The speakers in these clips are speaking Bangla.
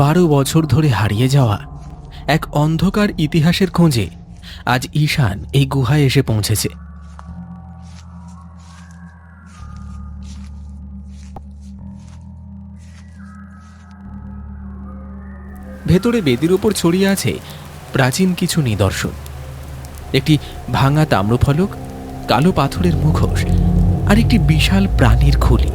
12 বছর ধরে হারিয়ে যাওয়া এক অন্ধকার ইতিহাসের খোঁজে আজ ঈশান এই গুহায় এসে পৌঁছেছে। ভেতরে বেদির উপর ছড়িয়ে আছে প্রাচীন কিছু নিদর্শন, একটি ভাঙা তাম্রফলক, কালো পাথরের মুখোশ আর একটি বিশাল প্রাণীর খুলি।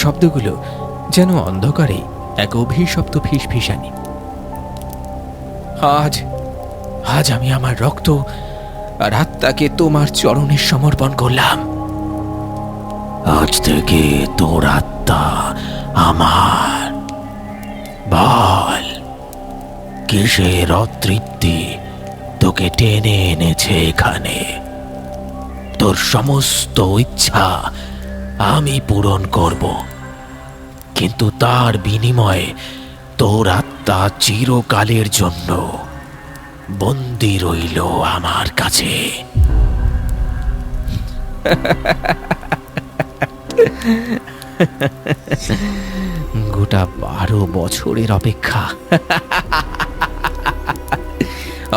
শব্দগুলো যেন অন্ধকারে এক অভিশপ্ত ফিসফিসানি। আজ আজ আমি আমার রক্ত আর আত্মাকে তোমার চরণে সমর্পণ করলাম। আজ থেকে তোর আত্মা আমার। বল, কিসের অতৃপ্তি তোকে টেনে এনেছে এখানে? তোর সমস্ত ইচ্ছা আমি পূরণ করব, কিন্তু তার বিনিময়ে তোর আত্মা চিরকালের জন্য বন্দী রইল আমার কাছে। গোটা 12 বছরের অপেক্ষা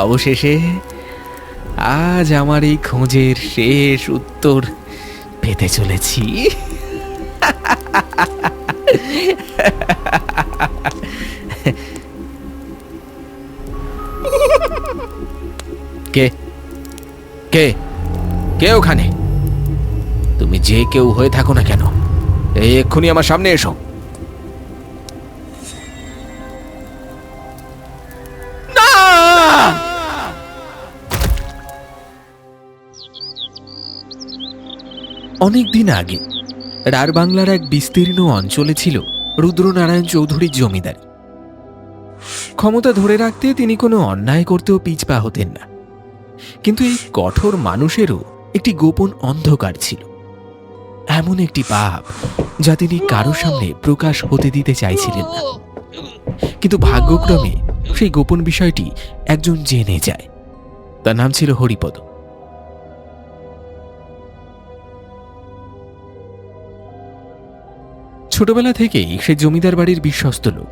অবশেষে আজ আমার এই খোঁজের শেষ উত্তর পেতে চলেছি। কে কে কে ওখানে? তুমি যে কেউ হয়ে থাকো না কেন, এই এক্ষুনি আমার সামনে এসো। অনেকদিন আগে রারবাংলার এক বিস্তীর্ণ অঞ্চলে ছিল রুদ্রনারায়ণ চৌধুরীর জমিদারি। ক্ষমতা ধরে রাখতে তিনি কোনো অন্যায় করতেও পিছপা হতেন না, কিন্তু এই কঠোর মানুষেরও একটি গোপন অন্ধকার ছিল, এমন একটি পাপ যা তিনি কারো সামনে প্রকাশ হতে দিতে চাইছিলেন না। কিন্তু ভাগ্যক্রমে সেই গোপন বিষয়টি একজন জেনে যায়। তার নাম ছিল হরিপদ। ছোটবেলা থেকেই সে জমিদার বাড়ির বিশ্বস্ত লোক।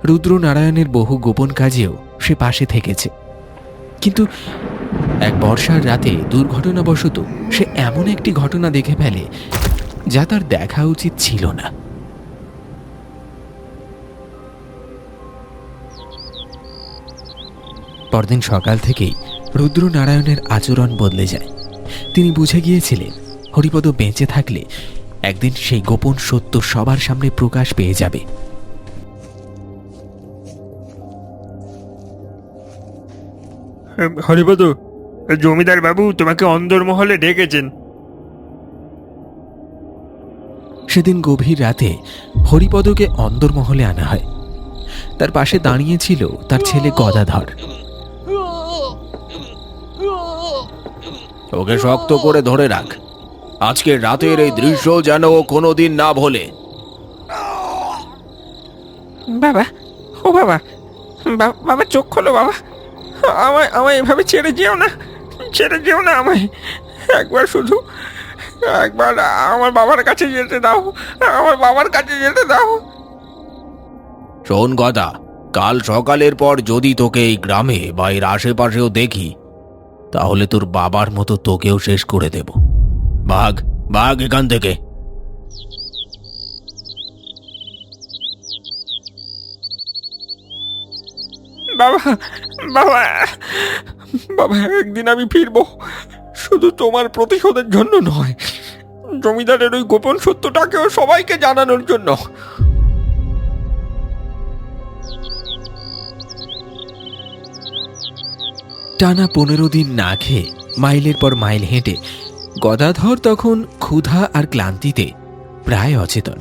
রুদ্রনারায়ণের বহু গোপন কাজেও সে পাশে থেকেছে, কিন্তু এক বর্ষার রাতে দুর্ঘটনাবশত সে এমন একটি ঘটনা দেখে ফেলে যা তার দেখা উচিত ছিল না। পরদিন সকাল থেকেই রুদ্রনারায়ণের আচরণ বদলে যায়। তিনি বুঝে গিয়েছিলেন হরিপদ বেঁচে থাকলে একদিন সেই গোপন সত্য সবার সামনে প্রকাশ পেয়ে যাবে। হরিপদ, জমিদার বাবু তোমাকে অন্দরমহলে ডেকেছেন। সেদিন গভীর রাতে হরিপদকে অন্দরমহলে আনা হয়। তার পাশে দাঁড়িয়েছিল তার ছেলে গদাধর। ওকে শক্ত করে ধরে রাখ, আজকের রাতের এই দৃশ্য যেন ও কোনোদিন না ভোলে। বাবা, ও বাবা, বাবা চোখ খোলো বাবা, আমায় এভাবে ছেড়ে যেও না, ছেড়ে যেও না আমায়। একবার আমার বাবার কাছে যেতে দাও, আমার বাবার কাছে যেতে দাও। শোন গদা, কাল সকালের পর যদি তোকে এই গ্রামে বা এর আশেপাশেও দেখি, তাহলে তোর বাবার মতো তোকেও শেষ করে দেব। ভাগ ভাগ এখান থেকে। বাবা বাবা বাবা, একদিন আমি ফিরবো, শুধু তোমার প্রতিশোধের জন্য নয়, জমিদারের ওই গোপন সত্যটাকেও সবাইকে জানানোর জন্য। টানা 15 দিন না খেয়ে মাইলের পর মাইল হেঁটে গদাধর তখন ক্ষুধা আর ক্লান্তিতে প্রায় অচেতন।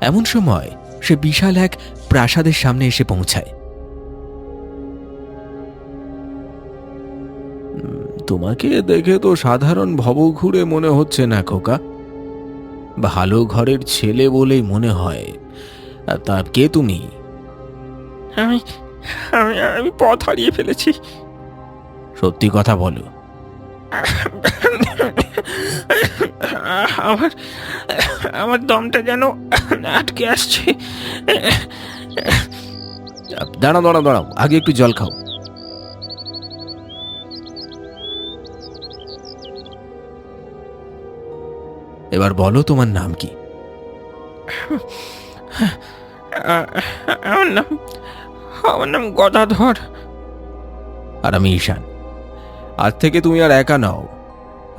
এমন সময় সে বিশাল এক প্রাসাদের সামনে এসে পৌঁছায়। তোমাকে দেখে তো সাধারণ ভবঘুরে মনে হচ্ছে না খোকা, ভালো ঘরের ছেলে বলেই মনে হয়। তা কে তুমি? আমি আমি আমি পথ হারিয়ে ফেলেছি। সত্যি কথা বলো। আমার আমার দমটা যেন আটকে আসছে। দাঁড়াও দাঁড়াও দাঁড়াও, আগে একটু জল খাও। এবার বলো তোমার নাম কি? আমার নাম আমার নাম গদাধর। আর আমি ঈশান। আজ থেকে তুমি আর একা নাও,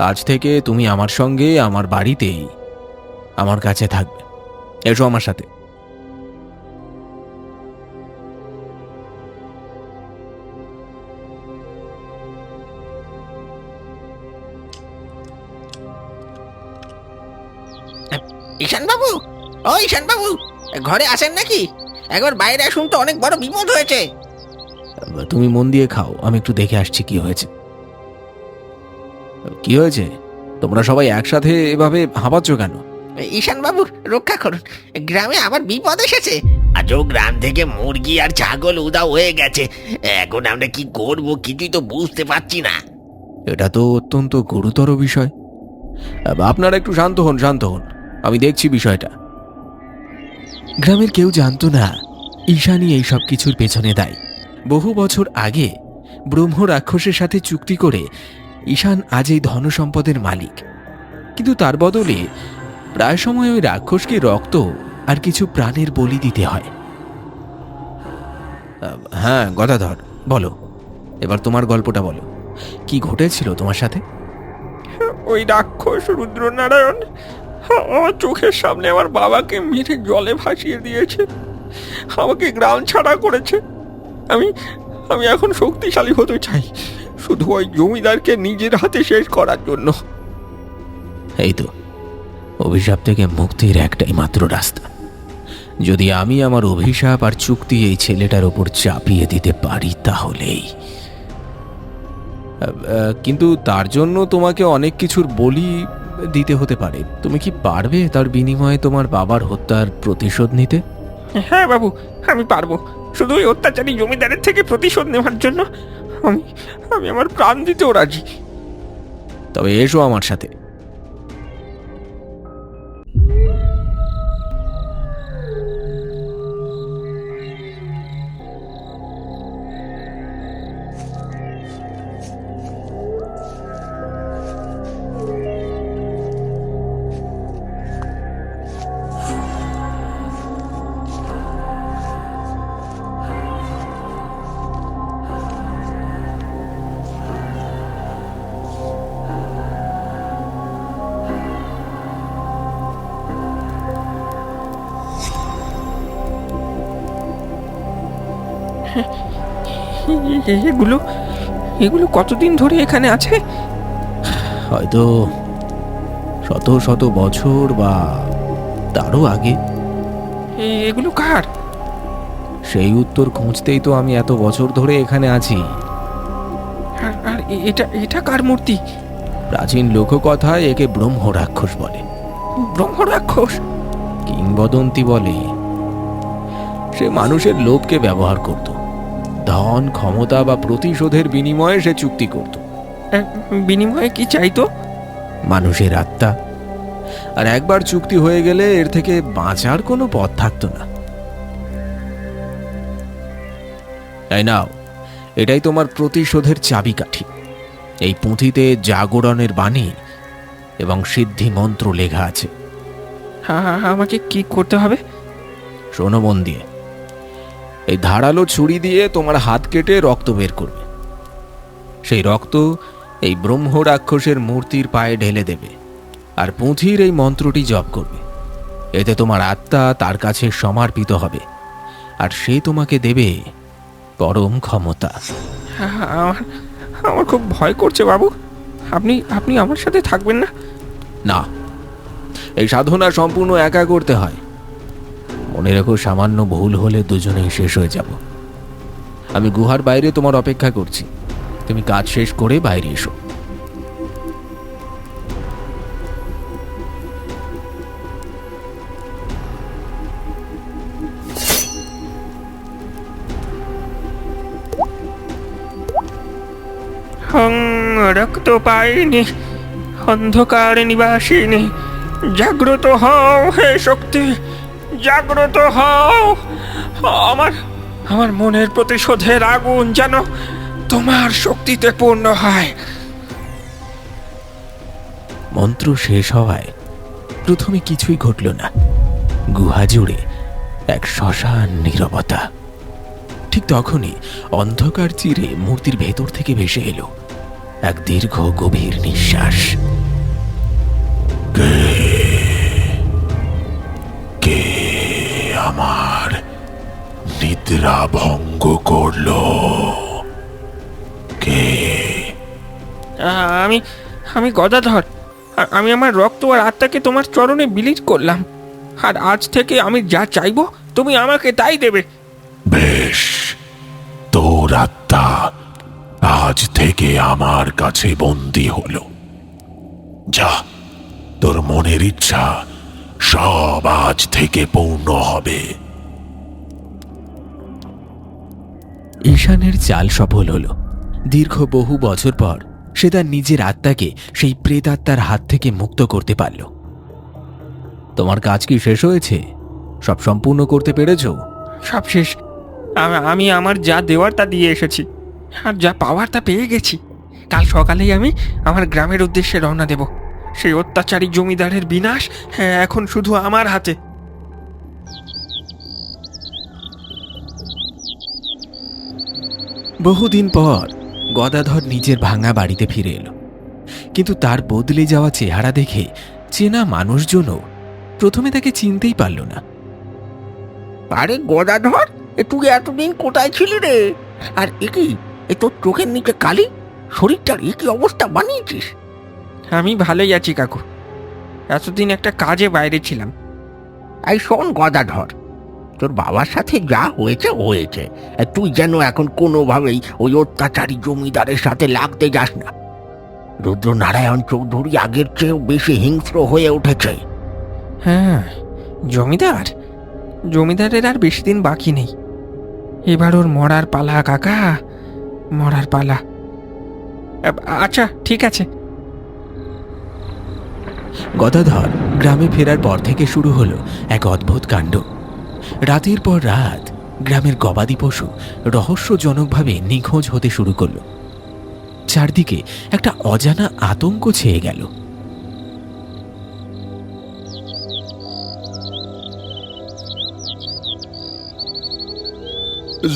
আজ থেকে তুমি আমার সঙ্গে আমার বাড়িতেই আমার কাছে থাকবে। এসো আমার সাথে। ঈশান বাবু, ও ঈশান বাবু, ঘরে আসেন নাকি? একবার বাইরে আসুন তো, অনেক বড় বিপদ হয়েছে। তুমি মন দিয়ে খাও, আমি একটু দেখে আসছি কি হয়েছে। কি হয়েছে? তোমরা সবাই একসাথে এভাবে হাঁপাচ্ছ কেন? ঈশান বাবু রক্ষা করুন, গ্রামে আবার বিপদ এসেছে। আজও গ্রাম থেকে মুরগি আর ছাগল উধাও হয়ে গেছে। এখন আমরা কি করব কিছুই তো বুঝতে পারছি না। এটা তো অত্যন্ত গুরুতর বিষয়। আপনারা একটু শান্ত হন, শান্ত হন, আমি দেখছি বিষয়টা। গ্রামের কেউ জানত না ঈশানই এই সব কিছুর পেছনে দায়ী। বহু বছর আগে ব্রহ্ম রাক্ষসের সাথে চুক্তি করে ঈশান আজ এই ধনসম্পদের মালিক, কিন্তু তার বদলে প্রায় সময় ওই রাক্ষসকে রক্ত আর কিছু প্রাণের বলি দিতে হয়। হ্যাঁ গদাধর, বলো, এবার তোমার গল্পটা বলো, কি ঘটেছিল তোমার সাথে? ওই রাক্ষস রুদ্রনারায়ণ আমার চোখের সামনে আমার বাবাকে মেরে জলে ভাসিয়ে দিয়েছে, আমাকে গ্রাম ছাড়া করেছে। আমি আমি এখন শক্তিশালী হতে চাই, শুধু ওই জমিদারকে নিজের হাতে শেষ করার জন্য। এই তো অভিশাপ থেকে মুক্তির একটাই মাত্র রাস্তা। যদি আমি আমার অভিশাপ আর চুক্তি এই ছেলেটার ওপর চাপিয়ে দিতে পারি তাহলেই। কিন্তু তার জন্য তোমাকে অনেক কিছুর বলি দিতে হতে পারে। তুমি কি পারবে তার বিনিময়ে তোমার বাবার হত্যার প্রতিশোধ নিতে? হ্যাঁ বাবু, আমি পারবো। শুধু ওই অত্যাচারী জমিদারের থেকে প্রতিশোধ নেওয়ার জন্য আমি আমি আমার প্রাণ দিতেও রাজি। তবে এসো আমার সাথে। এগুলো এগুলো কতদিন ধরে এখানে আছে? হয়তো শত শত বছর বা তারও আগে। এগুলো কার? সেই উত্তর খুঁজতেই তো আমি এত বছর ধরে এখানে আছি। আর এটা এটা কার মূর্তি? প্রাচীন লোককথায় একে ব্রহ্ম রাক্ষস বলে। ব্রহ্ম রাক্ষস? কিংবদন্তি বলে সে মানুষের লোভকে ব্যবহার করত। ধন, ক্ষমতা বা প্রতিশোধের বিনিময়ে সে চুক্তি করত। বিনিময়ে কি চাইতো? মানুষের আত্মা। আর একবার চুক্তি হয়ে গেলে এর থেকে বাঁচার কোনো পথ থাকতো না। তাই নাও, এটাই তোমার প্রতিশোধের চাবিকাঠি। এই পুঁথিতে জাগরণের বাণী এবং সিদ্ধি মন্ত্র লেখা আছে। আমাকে কি করতে হবে? শোনো মন দিয়ে। এই ধারালো ছুরি দিয়ে তোমার হাত কেটে রক্ত বের করবে। সেই রক্ত এই ব্রহ্ম রাক্ষসের মূর্তির পায়ে ঢেলে দেবে আর পুঁথির এই মন্ত্রটি জপ করবে। এতে তোমার আত্মা তার কাছে সমর্পিত হবে, আর সে তোমাকে দেবে পরম ক্ষমতা। আমার আমার খুব ভয় করছে বাবু। আপনি আপনি আমার সাথে থাকবেন না? না, এই সাধনা সম্পূর্ণ একা করতে হয়। মনে রেখো, সামান্য ভুল হলে দুজনেই শেষ হয়ে যাব। আমি গুহার বাইরে তোমার অপেক্ষা করছি, তুমি কাজ শেষ করে বাইরে এসো। হং রক্ত পাইনি, অন্ধকার নিবাসিনী, জাগ্রত হও হে শক্তি, জাগ্রত হও। আমার আমার মনের প্রতিশোধের আগুন যেন তোমার শক্তিতে পূর্ণ হয়। মন্ত্র শেষ হওয়ায় প্রথমে কিছুই ঘটল না। গুহা জুড়ে এক শ্মশান নীরবতা। ঠিক তখনই অন্ধকার চিরে মূর্তির ভেতর থেকে ভেসে এলো এক দীর্ঘ গভীর নিঃশ্বাস। কে আমার নিদ্রা ভঙ্গ করলো? কে? আমি আমি গদাধর। আমি আমার রক্ত আর আত্মাকে তোমার চরণে বিলীন করলাম, আর আজ থেকে আমি যা চাইবো তুমি আমাকে তাই দেবে। বেশ, তোর আত্মা আজ থেকে আমার কাছে বন্দী হলো। যা, তোর মনের ইচ্ছা সব আজ থেকে পূর্ণ হবে। ঈশানের চাল সফল হলো। দীর্ঘ বহু বছর পর সে তার নিজের আত্মাকে সেই প্রেতাত্মার হাত থেকে মুক্ত করতে পারল। তোমার কাজ কি শেষ হয়েছে? সব সম্পূর্ণ করতে পেরেছো? সব শেষ। আমি আমার যা দেওয়ার তা দিয়ে এসেছি, আর যা পাওয়ার তা পেয়ে গেছি। কাল সকালেই আমি আমার গ্রামের উদ্দেশ্যে রওনা দেব। সেই অত্যাচারী জমিদারের বিনাশ এখন শুধু আমার হাতে। বহুদিন পর গদাধর নিজের ভাঙা বাড়িতে ফিরে এলো, কিন্তু তার বদলে যাওয়া চেহারা দেখে চেনা মানুষজনও প্রথমে তাকে চিনতেই পারল না। আরে গদাধর, তুই এতদিন কোথায় ছিলি রে? আর এ তোর চোখের নিচে কালি, শরীরটার কি অবস্থা বানিয়েছিস? আমি ভালোই আছি কাকু। এতদিন একটা কাজে বাইরে ছিলাম। এই শোন গদাধর, তোর বাবার সাথে যা হয়েছে হয়েছে। তুই যেন এখন কোনোভাবেই ওই অত্যাচারী জমিদারের সাথে লাগতে যাস না। রুদ্রনারায়ণ চৌধুরী আগের চেয়েও বেশি হিংস্র হয়ে উঠেছে। হ্যাঁ, জমিদারের আর বেশি দিন বাকি নেই। এবার ওর মরার পালা কাকা, মরার পালা। আচ্ছা ঠিক আছে। গদাধর গ্রামে ফেরার পর থেকে শুরু হলো এক অদ্ভুত কাণ্ড। রাতের পর রাত গ্রামের গবাদি পশু রহস্যজনকভাবে নিখোঁজ হতে শুরু করলো। চারদিকে একটা অজানা আতঙ্ক ছেয়ে গেল।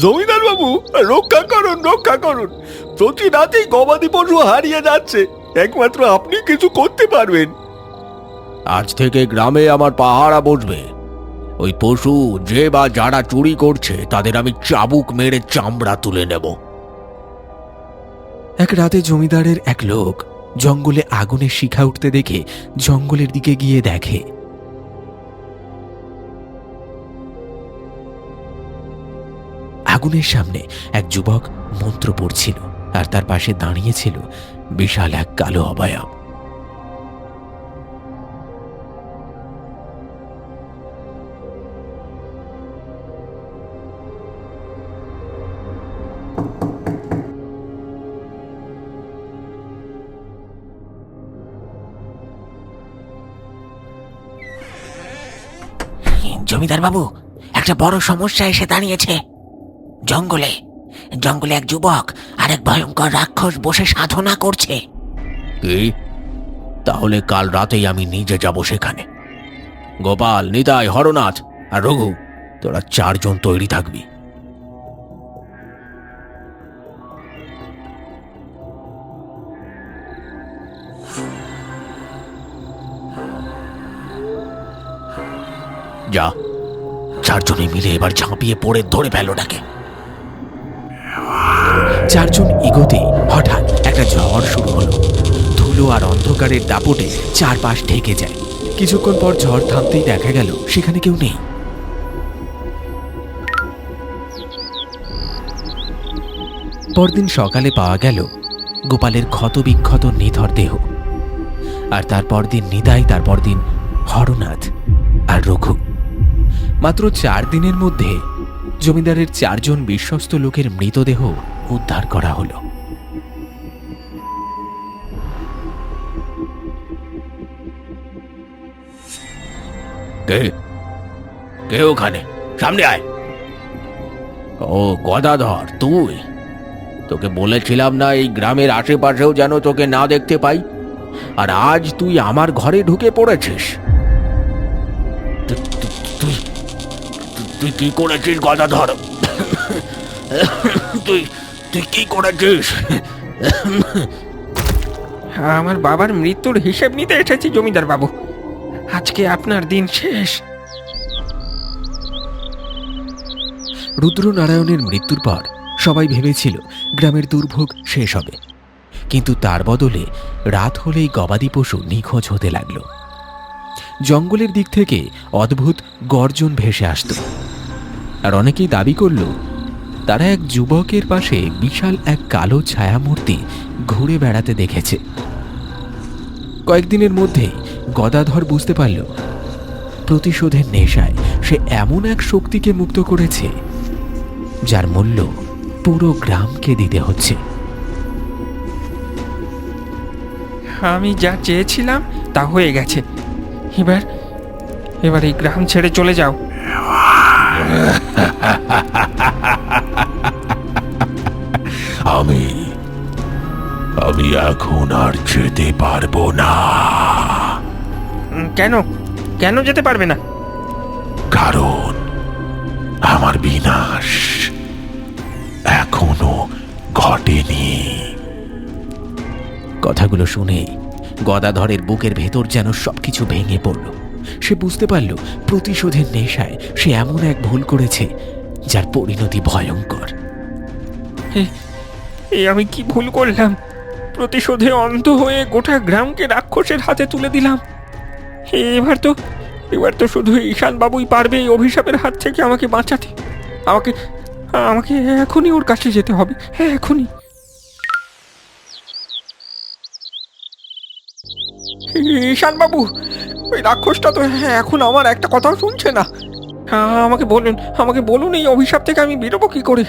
জমিদার বাবু, রক্ষা করুন, রক্ষা করুন। প্রতি রাতেই গবাদি পশু হারিয়ে যাচ্ছে। একমাত্র আপনি কিছু করতে পারবেন। আজ থেকে গ্রামে আমার পাহারা বসবে। ওই পশু যে বা যারা চুরি করছে তাদের আমি চাবুক মেরে চামড়া তুলে নেব। এক রাতে জমিদারের এক লোক জঙ্গলে আগুনের শিখা উঠতে দেখে জঙ্গলের দিকে গিয়ে দেখে আগুনের সামনে এক যুবক মন্ত্র পড়ছিল, আর তার পাশে দাঁড়িয়েছিল বিশাল এক কালো অবয়ব। জমিদার বাবু, একটা বড় সমস্যা এসে দাঁড়িয়েছে। জঙ্গলে জঙ্গলে এক যুবক আর এক ভয়ঙ্কর রাক্ষস বসে সাধনা করছে। কি? তাহলে কাল রাতেই আমি নিজে যাব সেখানে। গোপাল, নিতাই, হরনাথ আর রঘু, তোরা চারজন তৈরি থাকবি। চারজনে মিলে এবার ঝাঁপিয়ে পড়ে ধরে ফেলো নাকি। চারজন এগোতে হঠাৎ একটা ঝড় শুরু হলো। ধুলো আর অন্ধকারের দাপটে চারপাশ ঢেকে যায়। কিছুক্ষণ পর ঝড় থামতেই দেখা গেল সেখানে কেউ নেই। পরদিন সকালে পাওয়া গেল গোপালের ক্ষতবিক্ষত নিথর দেহ। আর তারপর দিন নিতাই, তারপর দিন হরনাথ আর রঘু। মাত্র 4 দিনের মধ্যে জমিদারের 4 জন বিশ্বস্ত লোকের মৃতদেহ উদ্ধার করা হলো। কে কে ওখানে? সামনে আয়। ও গদাধর, তুই? তোকে বলেছিলাম না এই গ্রামের আশেপাশেও যেন তোকে না দেখতে পাই, আর আজ তুই আমার ঘরে ঢুকে পড়েছিস। তুই কি করেছিস গদাধর? তুই তুই কি করেছিস? আমার বাবার মৃত্যুর হিসেব নিতে এসেছি জমিদার বাবু। আজকে আপনার দিন শেষ। রুদ্রনারায়ণের মৃত্যুর পর সবাই ভেবেছিল গ্রামের দুর্ভোগ শেষ হবে, কিন্তু তার বদলে রাত হলেই গবাদি পশু নিখোঁজ হতে লাগলো। জঙ্গলের দিক থেকে অদ্ভুত গর্জন ভেসে আসত, আর অনেকেই দাবি করল তারা এক যুবকের পাশে বিশাল এক কালো ছায়ামূর্তি ঘুরে বেড়াতে দেখেছে। কয়েকদিনের মধ্যেই গদাধর বুঝতে পারল প্রতিশোধের নেশায় সে এমন এক শক্তিকে মুক্ত করেছে যার মূল্য পুরো গ্রামকে দিতে হচ্ছে। আমি যা চেয়েছিলাম তা হয়ে গেছে। এবার এবার এই গ্রাম ছেড়ে চলে যাও। আমি আমি এখন আর যেতে পারবো না, কেন কেন যেতে পারবে না? কারণ আমার বিনাশ এখনো ঘটেনি। কথাগুলো শুনেই গদাধরের বুকের ভেতর যেন সবকিছু ভেঙে পড়ল। সে বুঝতে পারল প্রতিশোধের নেশায় সে এমন এক ভুল করেছে যার পরিণতি ভয়ঙ্কর। এই আমি কি ভুল করলাম? প্রতিশোধে অন্ধ হয়ে গোটা গ্রামকে রাক্ষসের হাতে তুলে দিলাম। এবার তো শুধু ঈশান বাবুই পারবে এই অভিশাপের হাত থেকে আমাকে বাঁচাতে। আমাকে আমাকে এখনই ওর কাছে যেতে হবে, হ্যাঁ এখনই। ঈশান বাবু, ওই রাক্ষসটা তো এখন আমার একটা কথাও শুনছে না। আমাকে বলুন এই অভিশাপ থেকে আমি বেরোবো কি করে?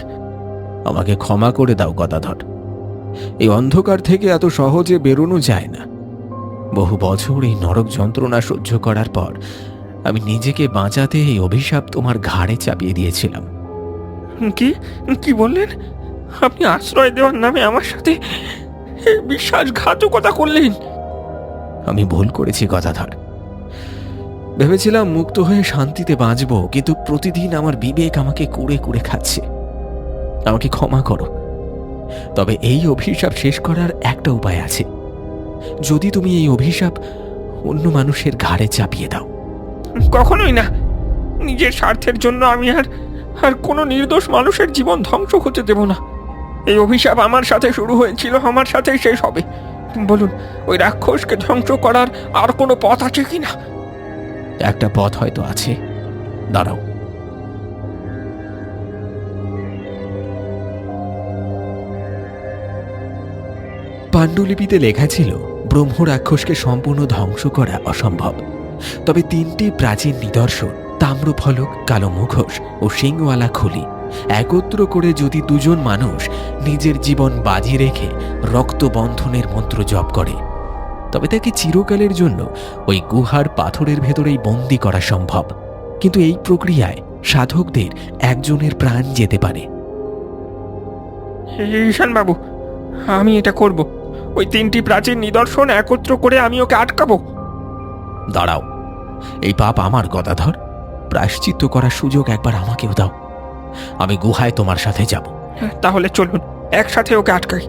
আমাকে ক্ষমা করে দাও গদাধর, এই অন্ধকার থেকে এত সহজে বেরোনো যায় না। বহু বছর এই নরক যন্ত্রণা সহ্য করার পর আমি নিজেকে বাঁচাতে এই অভিশাপ তোমার ঘাড়ে চাপিয়ে দিয়েছিলাম। কি কি বললেন? আপনি আশ্রয় দেওয়ার নামে আমার সাথে বিশ্বাসঘাতকতা করলেন? আমি ভুল করেছি গদাধর। ভেবেছিলাম মুক্ত হয়ে শান্তিতে বাঁচব, কিন্তু প্রতিদিন আমার বিবেক আমাকে কুড়ে কুড়ে খাচ্ছে। আমাকে ক্ষমা করো। তবে এই অভিশাপ শেষ করার একটা উপায় আছে। যদি তুমি এই অভিশাপ অন্য মানুষের ঘাড়ে চাপিয়ে দাও। কখনোই না। নিজের স্বার্থের জন্য আমি আর কোনো নির্দোষ মানুষের জীবন ধ্বংস হতে দেব না। এই অভিশাপ আমার সাথে শুরু হয়েছিল, আমার সাথেই শেষ হবে। বলুন, ওই রাক্ষসকে ধ্বংস করার আর কোনো পথ আছে কিনা? একটা পথ হয়তো আছে, দাঁড়াও। পাণ্ডুলিপিতে লেখা ছিল ব্রহ্ম রাক্ষসকে সম্পূর্ণ ধ্বংস করা অসম্ভব, তবে 3টি প্রাচীন নিদর্শন তাম্রফলক, কালো মুখোশ ও শিংওয়ালা খুলি একত্র করে যদি 2 জন মানুষ নিজের জীবন বাজি রেখে রক্তবন্ধনের মন্ত্র জপ করে, তবে তাকে চিরকালের জন্য ওই গুহার পাথরের ভেতরেই বন্দি করা সম্ভব। কিন্তু এই প্রক্রিয়ায় সাধকদের একজনের প্রাণ যেতে পারে। ঈশান বাবু, আমি এটা করব। ওই 3টি প্রাচীন নিদর্শন একত্র করে আমি ওকে আটকাবো। দাঁড়াও, এই পাপ আমার গদাধর। প্রায়শ্চিত্ত করার সুযোগ একবার আমাকেও দাও। আমি গুহায় তোমার সাথে যাব। তাহলে চলুন একসাথে ওকে আটকাই।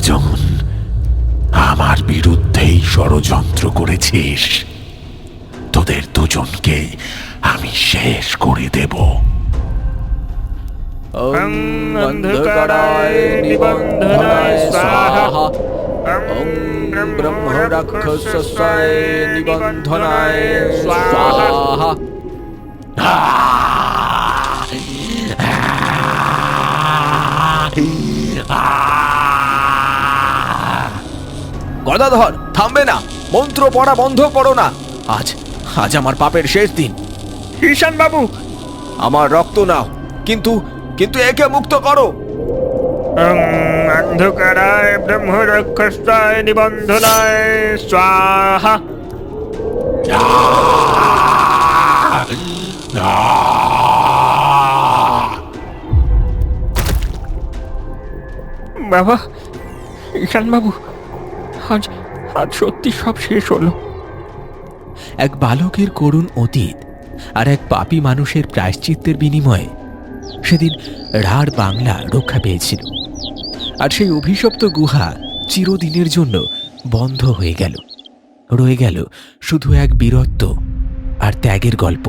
দুজন আমার বিরুদ্ধেই ষড়যন্ত্র করেছিস। তোদের দুজনকে আমি শেষ করে দেব। অন্ধকারায় নিবন্ধনায় স্বাহা। ওম ব্রহ্ম রাক্ষসায় নিবন্ধনায় স্বাহা। গদাধর, থামবে না, মন্ত্র পড়া বন্ধ করো না। আজ আজ আমার পাপের শেষ দিন। ঈশান বাবু, আমার রক্ত নাও, কিন্তু কিন্তু একে মুক্ত করো। অন্ধকারায় ব্রহ্ম রাক্ষসায় নিবন্ধনায় স্বাহা। বাবা, ঈশান বাবু, আজ আজ সত্যি সব শেষ হলো। এক বালকের করুণ অতীত আর এক পাপী মানুষের প্রায়শ্চিত্তের বিনিময়ে সেদিন রাঢ় বাংলা রক্ষা পেয়েছিল। আর সেই অভিশপ্ত গুহা চিরদিনের জন্য বন্ধ হয়ে গেল। রয়ে গেল শুধু এক বীরত্ব আর ত্যাগের গল্প।